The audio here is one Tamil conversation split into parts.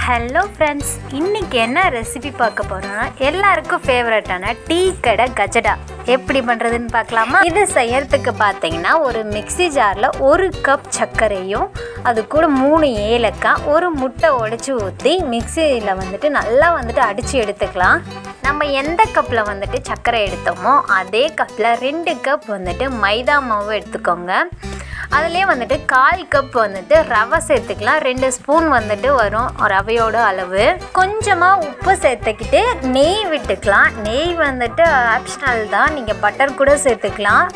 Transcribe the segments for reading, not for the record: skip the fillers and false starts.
ஹலோ ஃப்ரெண்ட்ஸ், இன்றைக்கி என்ன ரெசிபி பார்க்க போகிறோன்னா எல்லாருக்கும் ஃபேவரட்டான டீ கடை கஜடா எப்படி பண்ணுறதுன்னு பார்க்கலாமா? இது செய்யறதுக்கு பார்த்தீங்கன்னா ஒரு மிக்ஸி ஜாரில் 1 கப் சர்க்கரையும் அது கூட 3 ஏலக்காய், ஒரு முட்டை உடைச்சி ஊற்றி மிக்ஸியில் நல்லா அடித்து எடுத்துக்கலாம். நம்ம எந்த கப்பில் சர்க்கரை எடுத்தோமோ அதே கப்பில் 2 கப் மைதா மாவு எடுத்துக்கோங்க. அதுலேயே 1/4 கப் ரவை சேர்த்துக்கலாம். 2 ஸ்பூன் வரும் ரவையோட அளவு. கொஞ்சமாக உப்பு சேர்த்துக்கிட்டு நெய் விட்டுக்கலாம். நெய் ஆப்ஷனல் தான், நீங்கள் பட்டர் கூட சேர்த்துக்கலாம்.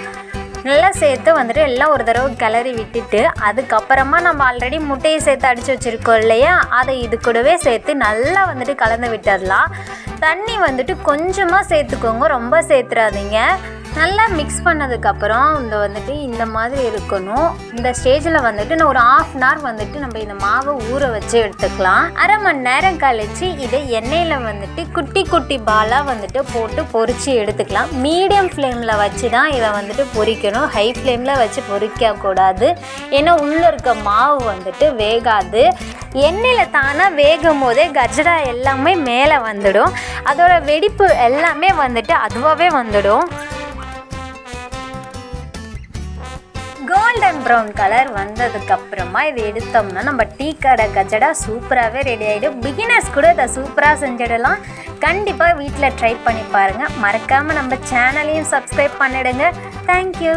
நல்லா சேர்த்து எல்லாம் ஒரு தடவை கிளறி விட்டுட்டு அதுக்கப்புறமா நம்ம ஆல்ரெடி முட்டையை சேர்த்து அடித்து வச்சுருக்கோம் இல்லையா, அதை இது கூடவே சேர்த்து நல்லா கலந்து விட்டுடலாம். தண்ணி கொஞ்சமாக சேர்த்துக்கோங்க, ரொம்ப சேர்த்துறாதீங்க. நல்லா மிக்ஸ் பண்ணதுக்கப்புறம் இந்த மாதிரி இருக்கணும். இந்த ஸ்டேஜில் நான் ஒரு 1/2 அன் ஹவர் நம்ம இந்த மாவை ஊற வச்சு எடுத்துக்கலாம். அரை மணி நேரம் கழித்து இதை எண்ணெயில் குட்டி குட்டி பாலாக போட்டு பொரித்து எடுத்துக்கலாம். மீடியம் ஃப்ளேமில் வச்சு தான் இதை பொரிக்கணும். ஹை ஃப்ளேமில் வச்சு பொரிக்கக்கூடாது, ஏன்னா உள்ளே இருக்க மாவு வேகாது. எண்ணெயில் தானாக வேகும் போதே கஜடா எல்லாமே மேலே வந்துடும். அதோட வெடிப்பு எல்லாமே அதுவாகவே வந்துடும். கோல்டன் ப்ரௌன் கலர் வந்ததுக்கப்புறமா இதை எடுத்தோம்னா நம்ம டீ கடை கஜடா சூப்பராகவே ரெடி ஆகிடும். பிகினர்ஸ் கூட இதை சூப்பராக செஞ்சிடலாம். கண்டிப்பாக வீட்டில் ட்ரை பண்ணி பாருங்கள். மறக்காமல் நம்ம சேனலையும் சப்ஸ்கிரைப் பண்ணிடுங்க. தேங்க்யூ.